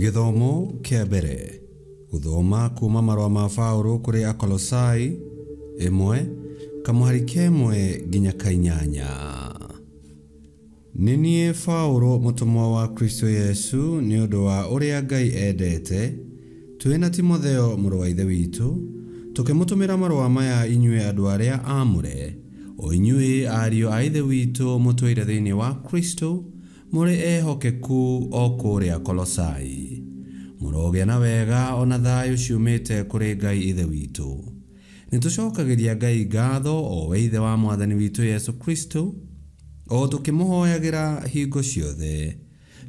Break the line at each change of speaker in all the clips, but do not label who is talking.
Githomo kia mbere. Guthoma kuma marua ma Paulo kuri Akolosai 1 kamuhari kemwe nginya kainyanya. Ninie Paulo mutumwa wa Kristo Yesu ni undu wa uria Ngai endete twina Timotheo muru wa ithe witu tukimutumira marua maya inyue andu aria amure o inyue ario a ithe witu mutuire thiini wa Kristo muri ehokeku o kuria Kolosai. Muroge na wega ona thayo ciumite kuri Ngai ithe witu. Nitucokagiria Ngai ngatho o we ithe wa mwathani witu Yesu Kristo o tukimuhoyagira hingo ciothe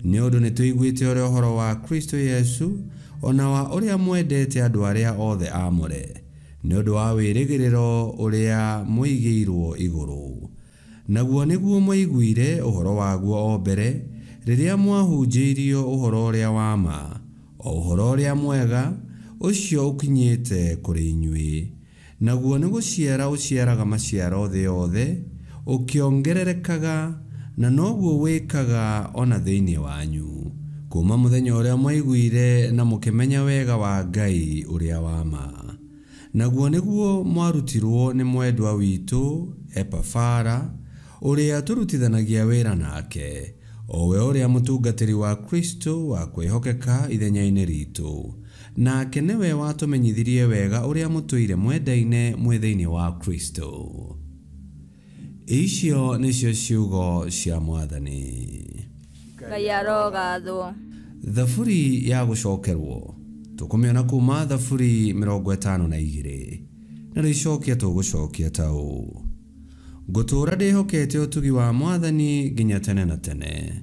ni undu nituiguite uria uhoro wa Kristo Yesu ona wa uria mwendete andu aria othe amure ni undu wa wirigiriro uria muigiirwo iguru. Naguo niguo mwaiguire uhoro waguo o mbere riria mwahunjiirio uhoro uria wa ma o uhoro uria mwega ucio ukinyite kuri inyui. Naguo ni guciara uciaraga maciaro thi yothe ukiongererekaga na noguo wikaga ona thiini wanyu kuma muthenya uria mwaiguire na mukimenya wega wa Ngai uria wa ma. Naguo niguo mwarutirwo ni mwendwa witu Epafara uria turutithanagia wira nake o we uria mutungatiri wa Kristo wa kwihokeka ithenya-ini ritu nake niwe watumenyithirie wega uria mutuire mwendaine mwithiini wa Kristo. Icio nicio ciugo cia Mwathani.
Ngai arogathwo.
Thaburi ya gucokerwo tukumiona kuma thaburi 52 na ricokia tugucokia ta uu: Ngutura ndihokete utugi wa Mwathani nginya tene na tene.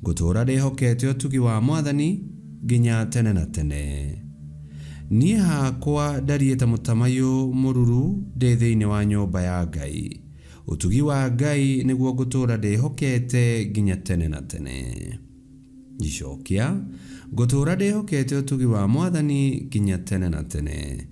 Ngutura ndihokete utugi wa Mwathani nginya tene na tene. Nie hakwa ndariete mutamayo mururu ndi thiini wa nyumba ya Ngai. Utugi wa Ngai niguo ngutura ndihokete nginya tene na tene. Gicokia: Ngutura ndihokete utugi wa Mwathani nginya tene na tene.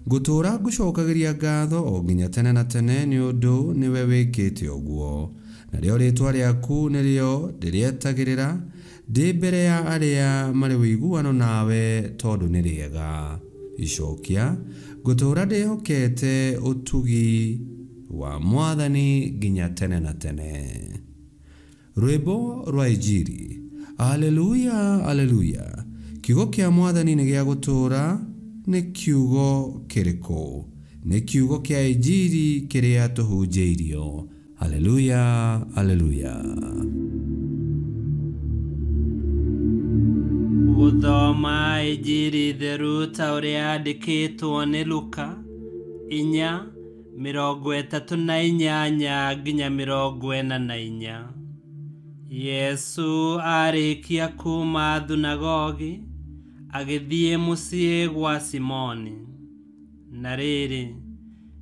Ngutura ngucokagiria ngatho o nginya tene na tene ni undu niwe wikite uguo, na rio ritwa riaku nirio ndirietagirira ndi mbere ya aria mari wiguano nawe tondu ni riega. Gicokia: Ngutura ndihokete utugi wa Mwathani nginya tene na tene. Rwimbo rwa Injili. Haleluya, haleluya. Kiugo kia Mwathani ni gia gutura ni kiugo kiriku. Ni kiugo kia Injili kiria tuhunjiirio. Haleluya, haleluya.
Guthoma Injili theru ta uria yandikitwo ni Luka 4:38 nginya 44. Yesu arikia kuma thunagogi agithie mucie gwa Simoni. Na riri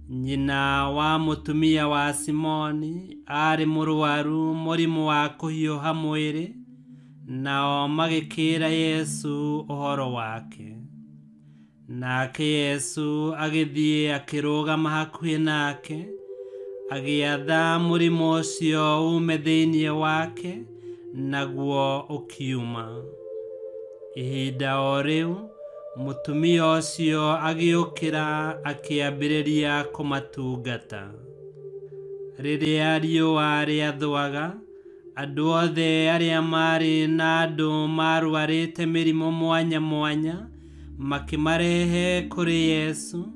nyina wa mutumia wa Simoni ari murwaru murimu wa kuhiuha mwiri, nao magikira Yesu uhoro wake. Nake Yesu agithie akirugama hakuhi nake agiatha murimu ucio ume thiini wake, naguo ukiuma. Ihinda o riu mutumia ucio agiukira akiambiriria kumatungata. Riria riua riathwaga, andu othe aria mari na andu marwarite mirimo mwanya mwanya makimarehe kuri Yesu,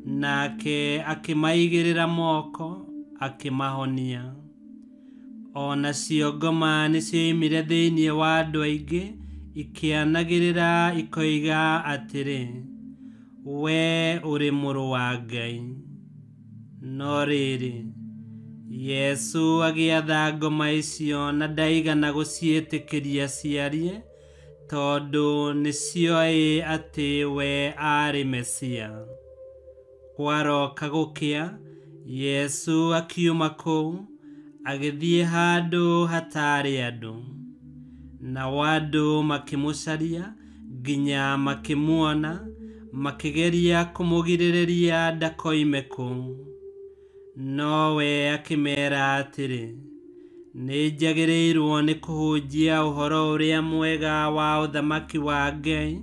nake akimaigirira moko akimahonia. Ona cio ngoma nicioimire thiini wa andu aingi ikianagirira ikoiga atiri, we uri muru wa Ngai. No riri Yesu agiatha ngoma icio na ndaigana guciitikiria ciarie tondu nicioi ati we ari Mesia. Kwaroka gukia, Yesu akiuma kuu agithie handu hatari andu, na wandu makimucaria nginya makimuona, makigeria kumugiririria ndakoime kuu. No we akimera atiri, nĩnjagĩrĩirwo nĩ kũhunjia ũhoro ũrĩa mwega wa ũthamaki wa Ngai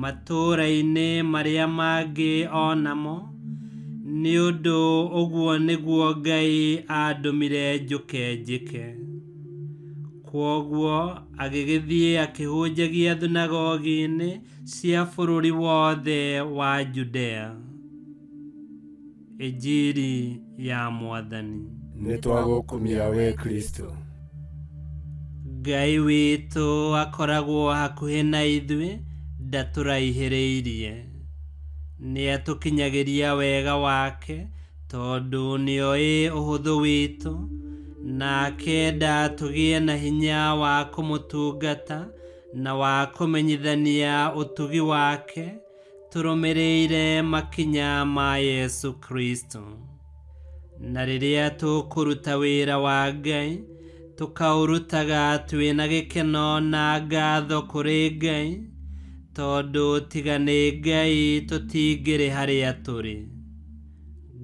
matũũra-inĩ marĩa mangĩ onamo, nĩ ũndũ ũguo nĩguo Ngai andũmire njũke njĩke. Kwoguo agĩgĩthiĩ akĩhunjagia thunagogi-inĩ cia bũrũri wothe wa Judea. Injili ya Mwathani.
Nĩtwagũkumia we Kristo.
Ngai witũ akoragwo hakuhĩ na ithuĩ, ndatũraihĩrĩirie. Nĩatũkinyagĩria wega wake, tondũ nĩoĩ ũhũthũ witũ, na akenda tũgĩe na hinya wa kũmũtungata na wa kũmenyithania ũtugi wake, tũrũmĩrĩire makinya ma Yesu Kristo. Na rĩrĩa tũkũruta wĩra wa Ngai, tũkaũrutaga twĩna gĩkeno na ngatho kũrĩ Ngai, tondũ tiga nĩ Ngai tũtingĩrĩ harĩa tũrĩ.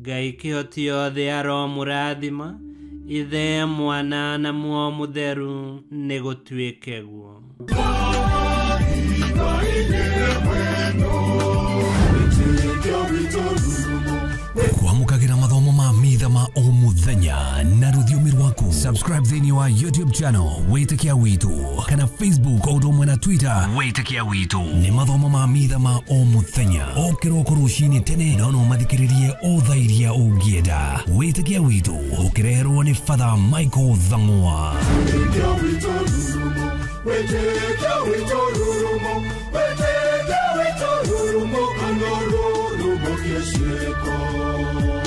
Ngai kĩhoti yothe aromũrathima, Ithe, Mwana na Muoyo Mũtheru, nĩ gũtuĩke guo.
Kwamũkagĩra mathomo ma mitha ma o mũthenya na rũthiomi rwaku. Subscribe thĩinĩ wa YouTube channel Wĩtĩkia Witũ, kana Facebook o ũndũ ũmwe na Twitter Wĩtĩkia Witũ. Nĩ mathomo ma mitha ma o mũthenya, o kĩroko rũcinĩ tene, no mathikĩrĩrie o thaa iria ũngĩenda. Wĩtĩkia Witũ ũkĩreherwo nĩ Father Michael Thang'wa. Wĩtĩkia Witũ rurumo, Wĩtĩkia Witũ rurumo, Wĩtĩkia Witũ rurumo, rurumo kĩciĩko.